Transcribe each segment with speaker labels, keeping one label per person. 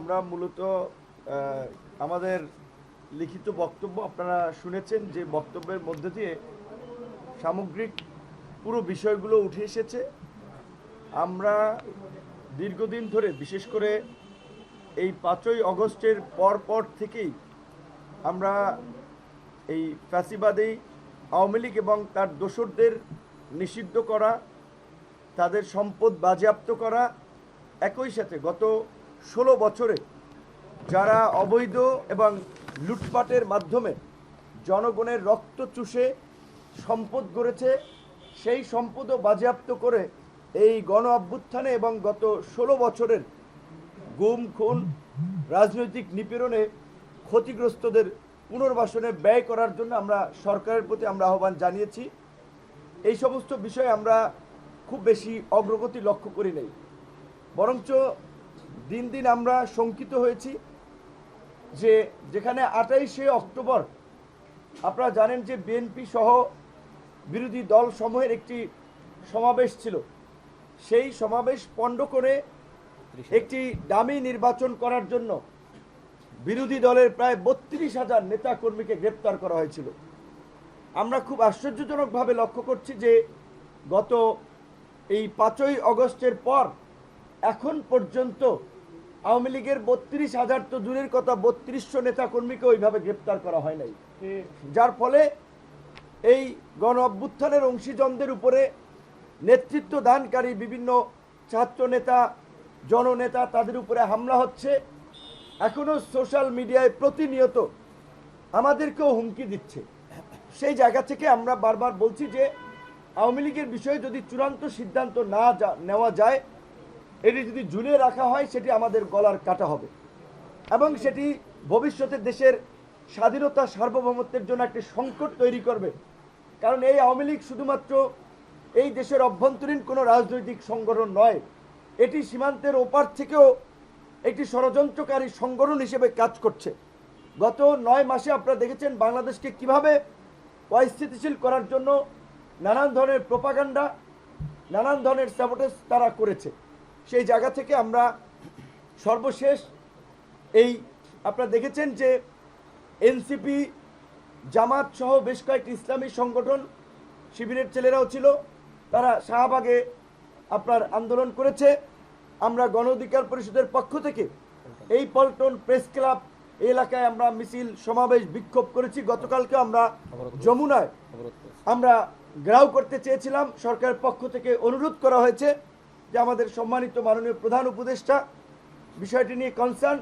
Speaker 1: আমরা মূলত আমাদের লিখিত বক্তব্য আপনারা শুনেছেন, যে বক্তব্যের মধ্যে দিয়ে সামগ্রিক পুরো বিষয়গুলো উঠে এসেছে। আমরা দীর্ঘদিন ধরে, বিশেষ করে এই 5ই আগস্টের পর থেকেই আমরা এই ফ্যাসিবাদী আওয়ামী লীগ এবং তার দোসরদের নিষিদ্ধ করা, তাদের সম্পদ বাজেয়াপ্ত করা, একই সাথে গত 16 বছরে যারা অবৈধ এবং লুটপাটের মাধ্যমে জনগণের রক্ত চুষে সম্পদ গড়েছে, সেই সম্পদও বাজেয়াপ্ত করে এই গণ অভ্যুত্থানে এবং গত 16 বছরের গুম খুন রাজনৈতিক নিপীড়নে ক্ষতিগ্রস্তদের পুনর্বাসনে ব্যয় করার জন্য আমরা সরকারের প্রতি আমরা আহ্বান জানিয়েছি। এই সমস্ত বিষয়ে আমরা খুব বেশি অগ্রগতি লক্ষ্য করি নাই, বরঞ্চ দিন দিন আমরা শঙ্কিত হয়েছি যে যেখানে 28শে অক্টোবর আপনারা জানেন যে বিএনপি সহ বিরোধী দল সমূহের একটি সমাবেশ ছিল, সেই সমাবেশ পণ্ড করে একটি ডামি নির্বাচন করার জন্য বিরোধী দলের প্রায় 32,000 নেতাকর্মীকে গ্রেপ্তার করা হয়েছিল। আমরা খুব আশ্চর্যজনকভাবে লক্ষ্য করছি যে গত এই 5ই আগস্টের পর এখন পর্যন্ত আওয়ামী লীগের 32,000 তো দূরের কথা, 3200 নেতাকর্মীকে ওইভাবে গ্রেপ্তার করা হয় নাই, যার ফলে এই গণ অভ্যুত্থানের অংশীজনদের উপরে নেতৃত্ব দানকারী বিভিন্ন ছাত্র নেতা, জননেতা, তাদের উপরে হামলা হচ্ছে। এখনও সোশ্যাল মিডিয়ায় প্রতিনিয়ত আমাদেরকেও হুমকি দিচ্ছে। সেই জায়গা থেকে আমরা বারবার বলছি যে আওয়ামী লীগের বিষয়ে যদি চূড়ান্ত সিদ্ধান্ত না নেওয়া যায়, এটি যদি ঝুলিয়ে রাখা হয়, সেটি আমাদের গলার কাটা হবে এবং সেটি ভবিষ্যতে দেশের স্বাধীনতা সার্বভৌমত্বের জন্য একটি সংকট তৈরি করবে। কারণ এই আওয়ামী লীগ শুধুমাত্র এই দেশের অভ্যন্তরীণ কোনো রাজনৈতিক সংগঠন নয়, এটি সীমান্তের ওপার থেকেও একটি ষড়যন্ত্রকারী সংগঠন হিসেবে কাজ করছে। গত 9 মাসে আপনারা দেখেছেন বাংলাদেশকে কিভাবে অস্থিতিশীল করার জন্য নানান ধরনের প্রোপাগান্ডা, নানান ধরনের স্যাবোটেজ তারা করেছে। সেই জায়গা থেকে আমরা সর্বশেষ এই আপনারা দেখেছেন যে এনসিপি, জামাত সহ বেশ কয়েকটি ইসলামী সংগঠন, শিবিরের ছেলেরাও ছিল, তারা শাহবাগে আপনার আন্দোলন করেছে। আমরা গণ অধিকার পরিষদের পক্ষ থেকে এই পল্টন প্রেস ক্লাব এলাকায় আমরা মিছিল, সমাবেশ, বিক্ষোভ করেছি। গতকালকে আমরা যমুনায় আমরা ঘেরাও করতে চেয়েছিলাম, সরকারের পক্ষ থেকে অনুরোধ করা হয়েছে যে আমাদের সম্মানিত মাননীয় প্রধান উপদেষ্টা বিষয়টি নিয়ে কনসার্ন,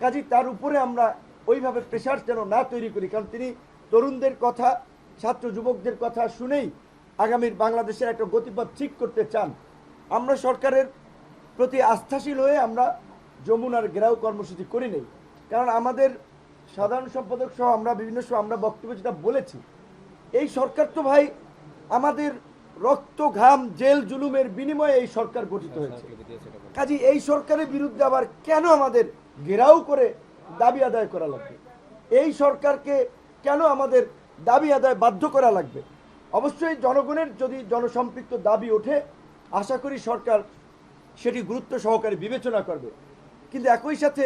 Speaker 1: কাজী তার উপরে আমরা ওইভাবে প্রেশার যেন না তৈরি করি, কারণ তিনি তরুণদের কথা, ছাত্র যুবকদের কথা শুনেই আগামীর বাংলাদেশের একটা গতিপথ ঠিক করতে চান। আমরা সরকারের প্রতি আস্থাশীল হয়ে আমরা যমুনার ঘেরাও কর্মসূচি করি নেই, কারণ আমাদের সাধারণ সম্পাদক সহ আমরা বিভিন্ন সময় আমরা বক্তব্য যেটা বলেছি, এই সরকার তো ভাই আমাদের রক্ত ঘাম জেল জুলুমের বিনিময়ে এই সরকার গঠিত হয়েছে। কাজে এই সরকারের বিরুদ্ধে আবার কেন আমাদের ঘেরাও করে দাবি আদায় করা লাগবে? এই সরকারকে কেন আমাদের দাবি আদায় বাধ্য করা লাগবে? অবশ্যই জনগণের যদি জনসম্পৃক্ত দাবি ওঠে, আশা করি সরকার সেটি গুরুত্ব সহকারে বিবেচনা করবে। কিন্তু একই সাথে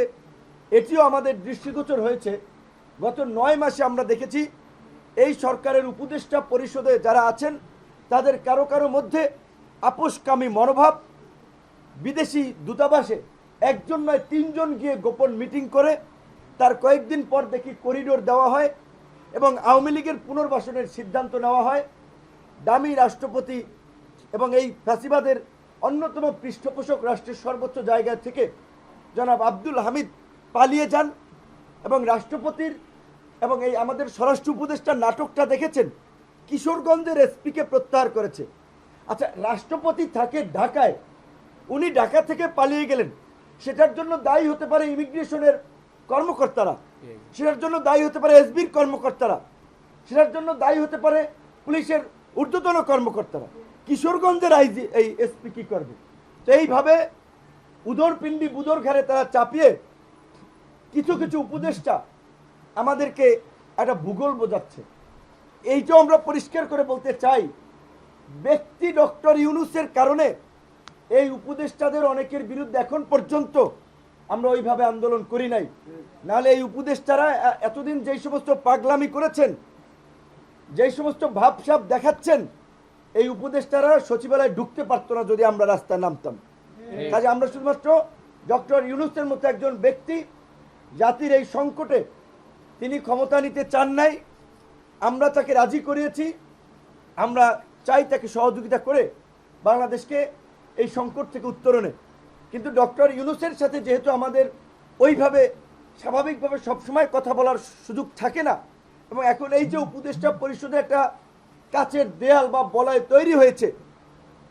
Speaker 1: এটিও আমাদের দৃষ্টিগোচর হয়েছে, গত 9 মাসে আমরা দেখেছি এই সরকারের উপদেষ্টা পরিষদে যারা আছেন তাদের কারো কারো মধ্যে আপোষকামী মনোভাব। বিদেশি দূতাবাসে একজন নয় 3 জন গিয়ে গোপন মিটিং করে তার কয়েকদিন পর দেখি করিডোর দেওয়া হয় এবং আওয়ামী লীগের পুনর্বাসনের সিদ্ধান্ত নেওয়া হয়। দামি রাষ্ট্রপতি এবং এই ফ্যাসিবাদের অন্যতম পৃষ্ঠপোষক রাষ্ট্রের সর্বোচ্চ জায়গা থেকে জনাব আব্দুল হামিদ পালিয়ে যান এবং রাষ্ট্রপতির এবং এই আমাদের স্বরাষ্ট্র উপদেষ্টার নাটকটা দেখেছেন, কিশোরগঞ্জের এসপিকে প্রত্যাহার করেছে। আচ্ছা, রাষ্ট্রপতি থাকে ঢাকায়, উনি ঢাকা থেকে পালিয়ে গেলেন, সেটার জন্য দায়ী হতে পারে ইমিগ্রেশনের কর্মকর্তারা, সেটার জন্য দায়ী হতে পারে এসবির কর্মকর্তারা, সেটার জন্য দায়ী হতে পারে পুলিশের ঊর্ধ্বতন কর্মকর্তারা। কিশোরগঞ্জের আইজি এই এসপি কি করবে? তো এইভাবে উদর পিণ্ডি বুদর ঘাড়ে তারা চাপিয়ে কিছু কিছু উপদেষ্টা আমাদেরকে একটা ভূগোল বোঝাচ্ছে। এইটাও আমরা পরিষ্কার করে বলতে চাই, ব্যক্তি ডক্টর ইউনূসের কারণে এই উপদেষ্টাদের অনেকের বিরুদ্ধে এখন পর্যন্ত আমরা ওইভাবে আন্দোলন করি নাই। নাহলে এই উপদেষ্টারা এতদিন যেই সমস্ত পাগলামি করেছেন, যেই সমস্ত ভাবসাব দেখাচ্ছেন, এই উপদেষ্টারা সচিবালয়ে ঢুকতে পারতো না যদি আমরা রাস্তায় নামতাম। কাজে আমরা শুধুমাত্র ডক্টর ইউনূসের মতো একজন ব্যক্তি জাতির এই সংকটে তিনি ক্ষমতা নিতে চান নাই, আমরা তাকে রাজি করিয়েছি। আমরা চাই তাকে সহযোগিতা করে বাংলাদেশকে এই সংকট থেকে উত্তরণে। কিন্তু ডক্টর ইউনূসের সাথে যেহেতু আমাদের ওইভাবে স্বাভাবিকভাবে সবসময় কথা বলার সুযোগ থাকে না, এবং এখন এই যে উপদেষ্টা পরিষদে একটা কাচের দেয়াল বা বলয় তৈরি হয়েছে,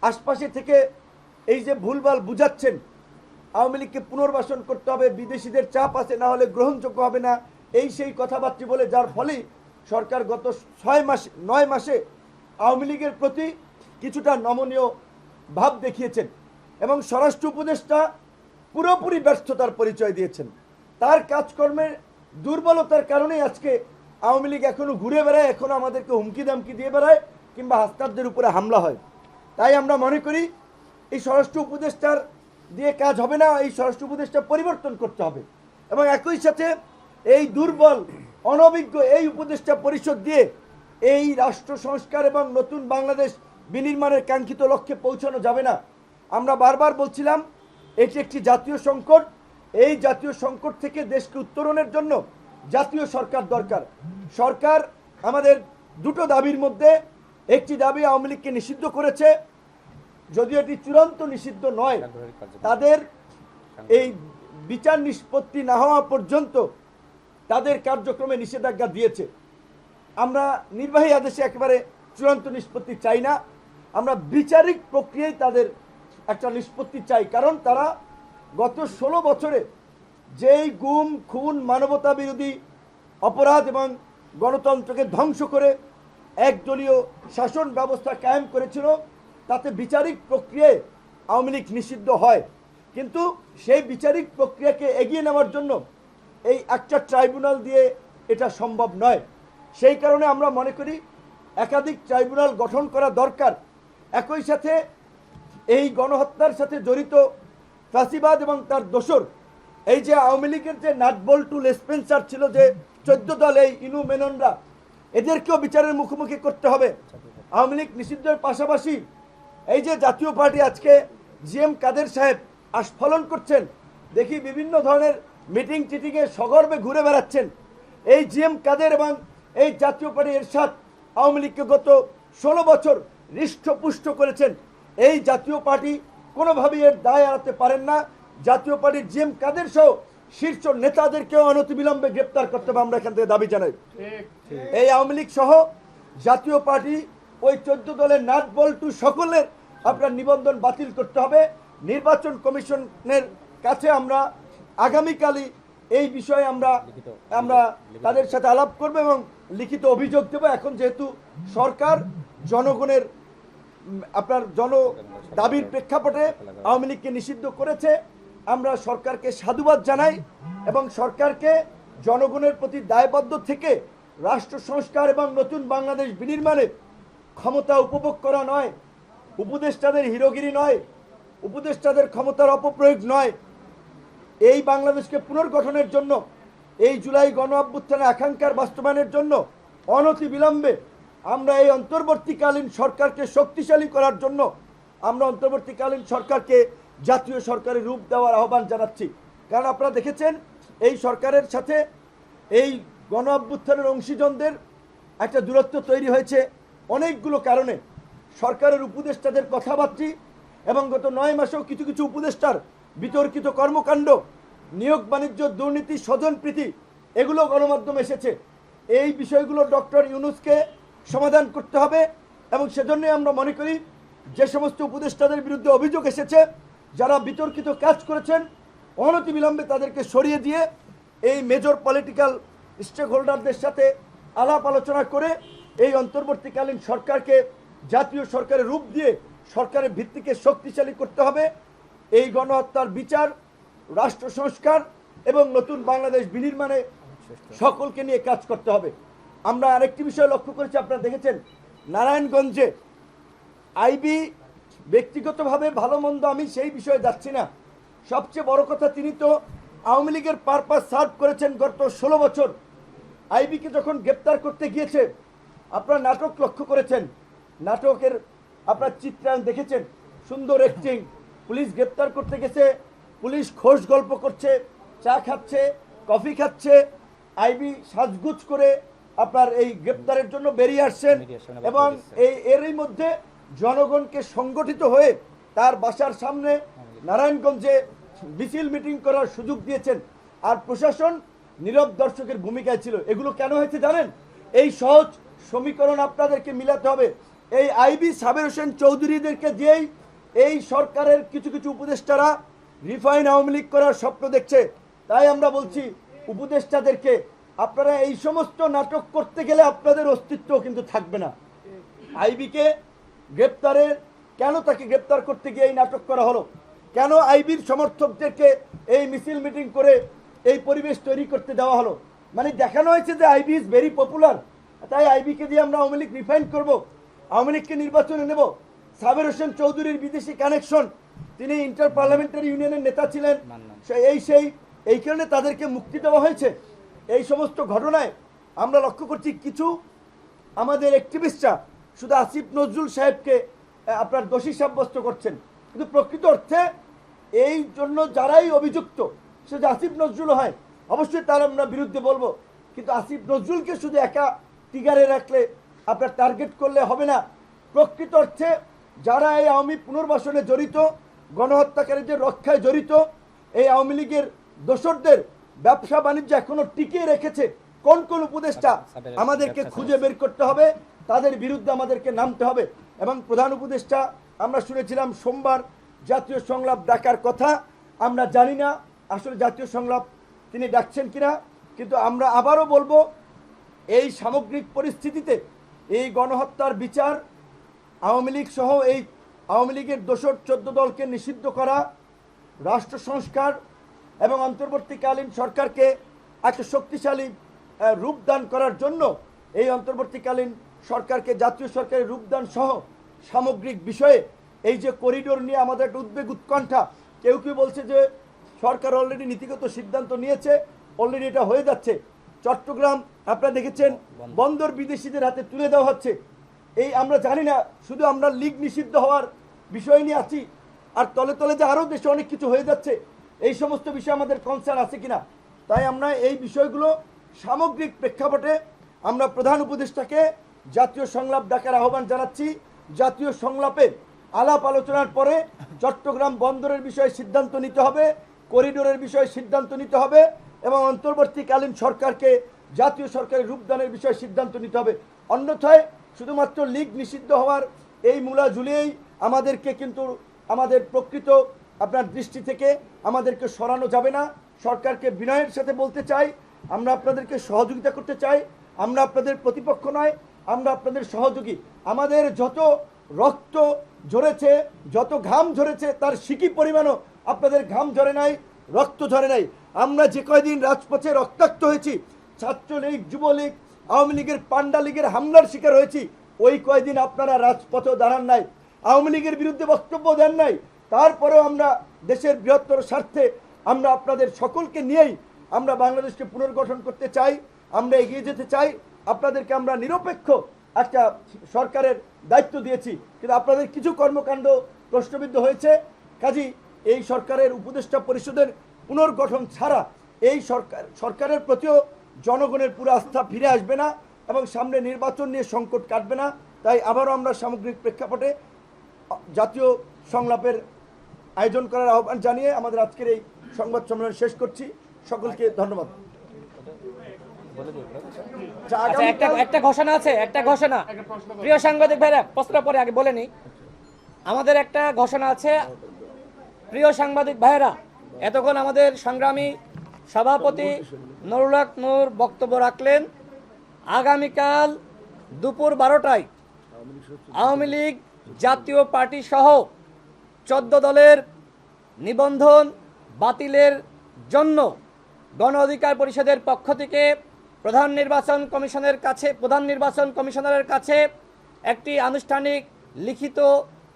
Speaker 1: আশপাশে থেকে এই যে ভুলভাল বুঝাচ্ছেন আওয়ামী লীগকে পুনর্বাসন করতে হবে, বিদেশিদের চাপ আছে, না হলে গ্রহণযোগ্য হবে না, এই সেই কথাবার্তা বলে যার ফলে সরকার গত 9 মাসে আওয়ামী লীগের প্রতি কিছুটা নমনীয় ভাব দেখিয়েছেন এবং স্বরাষ্ট্র উপদেষ্টা পুরোপুরি ব্যর্থতার পরিচয় দিয়েছেন। তার কাজকর্মের দুর্বলতার কারণেই আজকে আওয়ামী লীগ এখনো ঘুরে বেড়ায়, এখনো আমাদেরকে হুমকি দামকি দিয়ে বেড়ায় কিংবা হাসনাতদের উপরে হামলা হয়। তাই আমরা মনে করি এই স্বরাষ্ট্র উপদেষ্টার দিয়ে কাজ হবে না, এই স্বরাষ্ট্র উপদেষ্টা পরিবর্তন করতে হবে এবং একই সাথে এই দুর্বল অনভিজ্ঞ এই উপদেষ্টা পরিষদ দিয়ে এই রাষ্ট্র সংস্কার এবং নতুন বাংলাদেশ বিনির্মাণের কাঙ্ক্ষিত লক্ষ্যে পৌঁছানো যাবে না। আমরা বারবার বলছিলাম এটি একটি জাতীয় সংকট, এই জাতীয় সংকট থেকে দেশকে উত্তরণের জন্য জাতীয় সরকার দরকার। সরকার আমাদের দুটো দাবির মধ্যে একটি দাবি আওয়ামী লীগকে নিষিদ্ধ করেছে, যদিও এটি চূড়ান্ত নিষিদ্ধ নয়, তাদের এই বিচার নিষ্পত্তি না হওয়া পর্যন্ত তাদের কার্যক্রমে নিষেধাজ্ঞা দিয়েছে। আমরা নির্বাহী আদেশে একেবারে চূড়ান্ত নিষ্পত্তি চাই না, আমরা বিচারিক প্রক্রিয়ায় তাদের একটা নিষ্পত্তি চাই। কারণ তারা গত 16 বছরে যেই গুম খুন মানবতা বিরোধী অপরাধ এবং গণতন্ত্রকে ধ্বংস করে একদলীয় শাসন ব্যবস্থা কায়েম করেছিল, তাতে বিচারিক প্রক্রিয়ায় আওয়ামী লীগ নিষিদ্ধ হয়। কিন্তু সেই বিচারিক প্রক্রিয়াকে এগিয়ে নেওয়ার জন্য এই একটা ট্রাইব্যুনাল দিয়ে এটা সম্ভব নয়। সেই কারণে আমরা মনে করি একাধিক ট্রাইব্যুনাল গঠন করা দরকার। একই সাথে এই গণহত্যার সাথে জড়িত ফ্যাসিবাদ এবং তার দোসর, এই যে আওয়ামী লীগের যে নাটবল্টু লেসপেন্সার ছিল, যে 14 দল এই ইনু মেননরা, এদেরকেও বিচারের মুখোমুখি করতে হবে। আওয়ামী লীগ নিষিদ্ধের পাশাপাশি এই যে জাতীয় পার্টি আজকে জিএম কাদের সাহেব আস্ফলন করছেন, দেখি বিভিন্ন ধরনের মিটিং টিটিংয়ে সগর্বে ঘুরে বেড়াচ্ছেন। এই জিএম কাদের এবং এই জাতীয় পার্টি এরশাদ আওয়ামী লীগকে গত 16 বছর হৃষ্টপুষ্ট করেছেন। এই জাতীয় পার্টি কোনোভাবেই এর দায় এড়াতে পারেন না। জাতীয় পার্টির জিএম কাদের সহ শীর্ষ নেতাদেরকেও অনতিবিলম্বে গ্রেপ্তার করতে হবে, আমরা এখান থেকে দাবি জানাই। এই আওয়ামী লীগ সহ জাতীয় পার্টি ওই 14 দলের নাট বল্টু সকলের আপনার নিবন্ধন বাতিল করতে হবে। নির্বাচন কমিশনের কাছে আমরা আগামীকালই এই বিষয়ে আমরা তাদের সাথে আলাপ করব এবং লিখিত অভিযোগ দেব। এখন যেহেতু সরকার জনগণের আপনার দাবির প্রেক্ষাপটে আওয়ামী লীগকে নিষিদ্ধ করেছে, আমরা সরকারকে সাধুবাদ জানাই এবং সরকারকে জনগণের প্রতি দায়বদ্ধ থেকে রাষ্ট্র সংস্কার এবং নতুন বাংলাদেশ বিনির্মাণে ক্ষমতা উপভোগ করা নয়, উপদেষ্টাদের হিরোগিরি নয়, উপদেষ্টাদের ক্ষমতার অপপ্রয়োগ নয়, এই বাংলাদেশকে পুনর্গঠনের জন্য, এই জুলাই গণ অভ্যুত্থানের আকাঙ্ক্ষার বাস্তবায়নের জন্য অনতিবিলম্বে আমরা এই অন্তর্বর্তীকালীন সরকারকে শক্তিশালী করার জন্য আমরা অন্তর্বর্তীকালীন সরকারকে জাতীয় সরকারের রূপ দেওয়ার আহ্বান জানাচ্ছি। কারণ আপনারা দেখেছেন এই সরকারের সাথে এই গণ অভ্যুত্থানের অংশীজনদের একটা দূরত্ব তৈরি হয়েছে অনেকগুলো কারণে। সরকারের উপদেষ্টাদের কথাবার্তা এবং গত 9 মাসেও কিছু কিছু উপদেষ্টার বিতর্কিত কর্মকাণ্ড, নিয়োগ বাণিজ্য দুর্নীতি, স্বজনপ্রীতি, এগুলো গণমাধ্যমে এসেছে। এই বিষয়গুলো ডক্টর ইউনূসকে সমাধান করতে হবে এবং সেজন্যই আমরা মনে করি যে সমস্ত উপদেষ্টাদের বিরুদ্ধে অভিযোগ এসেছে, যারা বিতর্কিত কাজ করেছেন, অনতিবিলম্বে তাদেরকে সরিয়ে দিয়ে এই মেজর পলিটিক্যাল স্টেক হোল্ডারদের সাথে আলাপ আলোচনা করে এই অন্তর্বর্তীকালীন সরকারকে জাতীয় সরকারের রূপ দিয়ে সরকারের ভিত্তিকে শক্তিশালী করতে হবে। এই গণহত্যার বিচার, রাষ্ট্র সংস্কার এবং নতুন বাংলাদেশ বিনির্মাণে সকলকে নিয়ে কাজ করতে হবে। আমরা আরেকটি বিষয় লক্ষ্য করেছি, আপনারা দেখেছেন নারায়ণগঞ্জে আইবি ব্যক্তিগতভাবে ভালো মন্দ আমি সেই বিষয়ে যাচ্ছি না, সবচেয়ে বড় কথা তিনি তো আওয়ামী লীগের পারপাস সার্ভ করেছেন গত 16 বছর। আইবিকে যখন গ্রেপ্তার করতে গিয়েছে, আপনারা নাটক লক্ষ্য করেছেন, নাটকের আপনার চিত্রায়ন দেখেছেন, সুন্দর অ্যাক্টিং। পুলিশ গ্রেপ্তার করতে গেছে, পুলিশ খোশ গল্প করছে, চা খাচ্ছে, কফি খাচ্ছে, আইবি সাজগুজ করে আপনার এই গ্রেপ্তারের জন্য বেরিয়ে আসছেন এবং এরই মধ্যে জনগণকে সংগঠিত হয়ে তার বাসার সামনে নারায়ণগঞ্জে মিছিল মিটিং করার সুযোগ দিয়েছেন। আর প্রশাসন নীরব দর্শকের ভূমিকায় ছিল। এগুলো কেন হয়েছে জানেন? এই সহজ সমীকরণ আপনাদেরকে মিলাতে হবে। এই আইবি সাবের হোসেন চৌধুরীদেরকে দিয়েই এই সরকারের কিছু কিছু উপদেষ্টারা রিফাইন আওয়ামী লীগ করার স্বপ্ন দেখছে। তাই আমরা বলছি উপদেষ্টাদেরকে, আপনারা এই সমস্ত নাটক করতে গেলে আপনাদের অস্তিত্ব কিন্তু থাকবে না। আইবিকে গ্রেপ্তারের কেন তাকে গ্রেপ্তার করতে গিয়ে এই নাটক করা হলো? কেন আইবির সমর্থকদেরকে এই মিছিল মিটিং করে এই পরিবেশ তৈরি করতে দেওয়া হলো? মানে দেখানো হয়েছে যে আইবি ইজ ভেরি পপুলার, তাই আইবিকে দিয়ে আমরা আওয়ামী লীগ রিফাইন করবো, আওয়ামী লীগকে নির্বাচনে নেব। সাবের হোসেন চৌধুরীর বিদেশি কানেকশন, তিনি ইন্টার পার্লামেন্টারি ইউনিয়নের নেতা ছিলেন, এই কারণে তাদেরকে মুক্তি দেওয়া হয়েছে। এই সমস্ত ঘটনায় আমরা লক্ষ্য করছি কিছু আমাদের অ্যাক্টিভিস্টরা শুধু আসিফ নজরুল সাহেবকে আপনার দোষী সাব্যস্ত করছেন, কিন্তু প্রকৃত অর্থে এই জন্য যারাই অভিযুক্ত, সে যে আসিফ নজরুল হয়, অবশ্যই তার আমরা বিরুদ্ধে বলবো, কিন্তু আসিফ নজরুলকে শুধু একা টিগারে রাখলে আপনার টার্গেট করলে হবে না। প্রকৃত অর্থে যারা এই আওয়ামী পুনর্বাসনে জড়িত, গণহত্যাকারীদের রক্ষায় জড়িত, এই আওয়ামী লীগের দোসরদের ব্যবসা বাণিজ্য এখনো টিকিয়ে রেখেছে, কোন কোন উপদেষ্টা আমাদেরকে খুঁজে বের করতে হবে, তাদের বিরুদ্ধে আমাদেরকে নামতে হবে। এবং প্রধান উপদেষ্টা আমরা শুনেছিলাম সোমবার জাতীয় সংলাপ ডাকার কথা। আমরা জানি না আসলে জাতীয় সংলাপ তিনি ডাকছেন কিনা, কিন্তু আমরা আবারও বলবো এই সামগ্রিক পরিস্থিতিতে এই গণহত্যার বিচার, আওয়ামী লীগ সহ এই আওয়ামী লীগের দোসর 14 দলকে নিষিদ্ধ করা, রাষ্ট্র সংস্কার এবং অন্তর্বর্তীকালীন সরকারকে একটা শক্তিশালী রূপদান করার জন্য এই অন্তর্বর্তীকালীন সরকারকে জাতীয় সরকারের রূপদান সহ সামগ্রিক বিষয়ে এই যে করিডোর নিয়ে আমাদের একটা উদ্বেগ উৎকণ্ঠা, কেউ কেউ বলছে যে সরকার অলরেডি নীতিগত সিদ্ধান্ত নিয়েছে, অলরেডি এটা হয়ে যাচ্ছে। চট্টগ্রাম আপনারা দেখেছেন বন্দর বিদেশিদের হাতে তুলে দেওয়া হচ্ছে। এই আমরা জানি না শুধু আমরা লীগ নিষিদ্ধ হওয়ার বিষয় নিয়ে আছি, আর তলে তলে যে আরও দেশে অনেক কিছু হয়ে যাচ্ছে, এই সমস্ত বিষয়ে আমাদের কনসার্ন আছে কিনা। তাই আমরা এই বিষয়গুলো সামগ্রিক প্রেক্ষাপটে আমরা প্রধান উপদেষ্টাকে জাতীয় সংলাপ ডাকার আহ্বান জানাচ্ছি। জাতীয় সংলাপে আলাপ আলোচনার পরে চট্টগ্রাম বন্দরের বিষয়ে সিদ্ধান্ত নিতে হবে, করিডোরের বিষয়ে সিদ্ধান্ত নিতে হবে এবং অন্তর্বর্তীকালীন সরকারকে জাতীয় সরকারের রূপদানের বিষয়ে সিদ্ধান্ত নিতে হবে। অন্যথায় শুধুমাত্র লীগ নিষিদ্ধ হওয়ার এই মূলা ঝুলিয়েই আমাদেরকে কিন্তু আমাদের প্রকৃত আপনার দৃষ্টি থেকে আমাদেরকে সরানো যাবে না। সরকারকে বিনয়ের সাথে বলতে চাই, আমরা আপনাদেরকে সহযোগিতা করতে চাই, আমরা আপনাদের প্রতিপক্ষ নয়, আমরা আপনাদের সহযোগী। আমাদের যত রক্ত ঝরেছে, যত ঘাম ঝরেছে, তার সিকি পরিমাণও আপনাদের ঘাম ঝরে নাই, রক্ত ঝরে নাই। আমরা যে কয়দিন রাজপথে রক্তাক্ত হয়েছি, ছাত্রলীগ, যুবলীগ, আওয়ামী লীগের পান্ডা লীগের হামলার শিকার হয়েছি, ওই কয়দিন আপনারা রাজপথেও দাঁড়ান নাই, আওয়ামী লীগের বিরুদ্ধে বক্তব্য দেন নাই। তারপরেও আমরা দেশের বৃহত্তর স্বার্থে আমরা আপনাদের সকলকে নিয়েই আমরা বাংলাদেশকে পুনর্গঠন করতে চাই, আমরা এগিয়ে যেতে চাই। আপনাদেরকে আমরা নিরপেক্ষ একটা সরকারের দায়িত্ব দিয়েছি, কিন্তু আপনাদের কিছু কর্মকাণ্ড প্রশ্নবিদ্ধ হয়েছে। কাজী এই সরকারের উপদেষ্টা পরিষদের পুনর্গঠন ছাড়া এই সরকারের প্রতিও জনগণের পুরো আস্থা ফিরে আসবে না এবং সামনে নির্বাচন নিয়ে সংকট কাটবে না। তাই আবারও আমরা সামগ্রিক প্রেক্ষাপটে জাতীয় সংলাপের আয়োজন করার আহ্বান জানিয়ে আমাদের আজকের এই সংবাদ সম্মেলন শেষ করছি। সকলকে ধন্যবাদ।
Speaker 2: একটা ঘোষণা আছে, একটা ঘোষণা। প্রিয় সাংবাদিক ভাইরা, প্রশ্ন পরে আগে বলে নিই, আমাদের একটা ঘোষণা আছে। প্রিয় সাংবাদিক ভাইরা, এতক্ষণ আমাদের সংগ্রামী সভাপতি নুরুল হক নূর বক্তব্য রাখলেন। আগামীকাল দুপুর 12টায় আওয়ামী লীগ জাতীয় পার্টি সহ 14 দলের নিবন্ধন বাতিলের জন্য গণ অধিকার পরিষদের পক্ষ থেকে প্রধান নির্বাচন কমিশনারের কাছে একটি আনুষ্ঠানিক লিখিত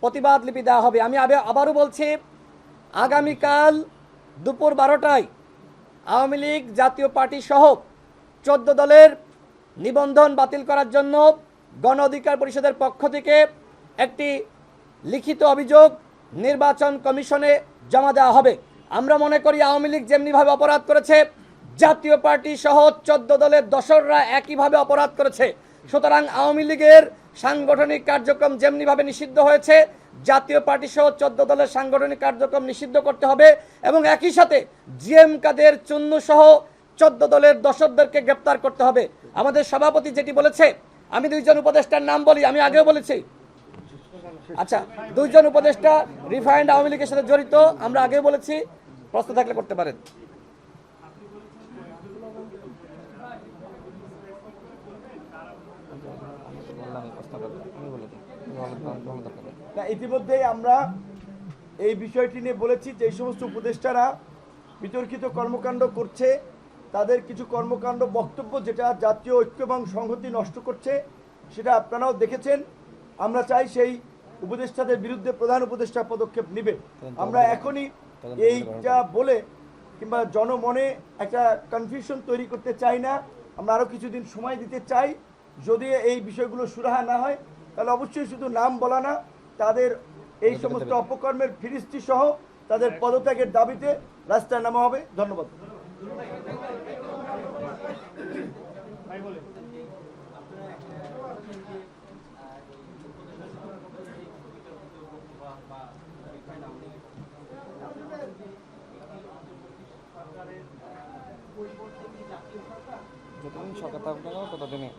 Speaker 2: প্রতিবাদ লিপি দেওয়া হবে। আমি আবারও বলছি, আগামীকাল দুপুর 12টায় আওয়ামী লীগ জাতীয় পার্টি সহ 14 দলের নিবন্ধন বাতিল করার জন্য গণ অধিকার পরিষদের পক্ষ থেকে একটি লিখিত অভিযোগ নির্বাচন কমিশনে জমা দেওয়া হবে। আমরা মনে করি আওয়ামী লীগ যেমনিভাবে অপরাধ করেছে, জাতীয় পার্টি সহ 14 দলের দোসররা একইভাবে অপরাধ করেছে। সুতরাং আওয়ামী লীগের সাংগঠনিক কার্যক্রম যেমনিভাবে নিষিদ্ধ হয়েছে, জাতীয় পার্টি সহ 14 দলের সাংগঠনিক কার্যক্রম নিষিদ্ধ করতে হবে এবং একই সাথে জিএম কাদের চুন্নু সহ 14 দলের দোসরদেরকে গ্রেপ্তার করতে হবে। আমাদের সভাপতি যেটি বলেছে, আমি 2 জন উপদেষ্টার নাম বলি, আমি আগেও বলেছি। আচ্ছা, 2 জন উপদেষ্টা রিফাইন্ড আওয়ামী লীগের সাথে জড়িত, আমরা আগেও বলেছি, প্রশ্ন থাকলে করতে পারেন।
Speaker 1: না, ইতিমধ্যেই আমরা এই বিষয়টি নিয়ে বলেছি যে এই সমস্ত উপদেষ্টারা বিতর্কিত কর্মকাণ্ড করছে, তাদের কিছু কর্মকাণ্ড বক্তব্য যেটা জাতীয় ঐক্য এবং সংহতি নষ্ট করছে, সেটা আপনারাও দেখেছেন। আমরা চাই সেই উপদেষ্টাদের বিরুদ্ধে প্রধান উপদেষ্টা পদক্ষেপ নেবে। আমরা এখনই এইটা বলে কিংবা জনমনে একটা কনফিউশন তৈরি করতে চাই না। আমরা আরও কিছুদিন সময় দিতে চাই। যদি এই বিষয়গুলো সুরাহা না হয় তাহলে অবশ্যই শুধু নাম বলা না, তাদের এই সমস্ত অপকর্মের ফিরিস্তি সহ তাদের পদত্যাগের দাবিতে রাস্তায় নামা হবে। ধন্যবাদ।
Speaker 2: যতদিন সরকার থাকবে না ততদিনই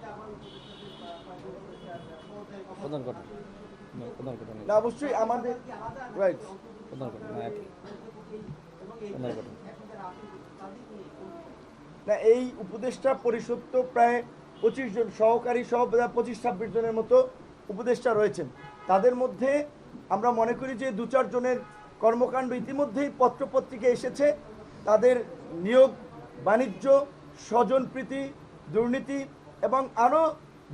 Speaker 2: প্রধান ঘটনা
Speaker 1: না, অবশ্যই আমাদের রাইট
Speaker 2: প্রধান ঘটনা একই প্রধান ঘটনা।
Speaker 1: না, এই উপদেষ্টা পরিষদ তো প্রায় 25 জন সহকারী সহ 25-26 জনের মতো উপদেষ্টা রয়েছেন। তাদের মধ্যে আমরা মনে করি যে 2-4 জনের কর্মকাণ্ড ইতিমধ্যেই পত্রপত্রিকা এসেছে। তাদের নিয়োগ, বাণিজ্য, স্বজনপ্রীতি, দুর্নীতি এবং আরও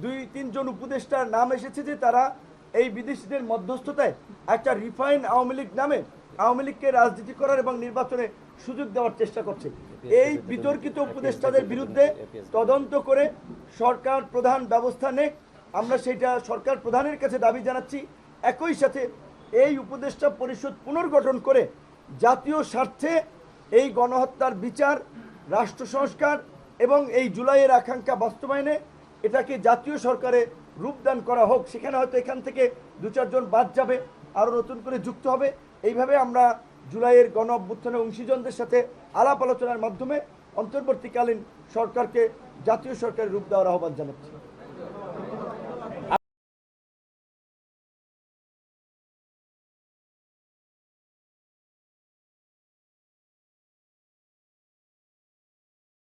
Speaker 1: 2-3 জন উপদেষ্টার নাম এসেছে যে তারা এই বিদেশিদের মধ্যস্থতায় একটা রিফাইন আওয়ামী লীগ নামে আওয়ামী লীগকে রাজনীতি করার এবং নির্বাচনে সুযোগ দেওয়ার চেষ্টা করছে। এই বিতর্কিত উপদেষ্টাদের বিরুদ্ধে তদন্ত করে সরকার প্রধান ব্যবস্থা নেক, আমরা সেটা সরকার প্রধানের কাছে দাবি জানাচ্ছি। একই সাথে এই উপদেষ্টা পরিষদ পুনর্গঠন করে জাতীয় স্বার্থে এই গণহত্যার বিচার, রাষ্ট্র সংস্কার এবং এই জুলাইয়ের আকাঙ্ক্ষা বাস্তবায়নে এটাকে জাতীয় সরকারে রূপদান করা হোক। সেখানে হয়তো এখান থেকে 2-4 জন বাদ যাবে, আরও নতুন করে যুক্ত হবে। এইভাবে আমরা জুলাইয়ের গণ অভ্যুত্থানের অংশীজনদের সাথে আলাপ আলোচনার মাধ্যমে অন্তর্বর্তীকালীন সরকারকে জাতীয় সরকারের রূপ দেওয়ার আহ্বান জানাচ্ছি।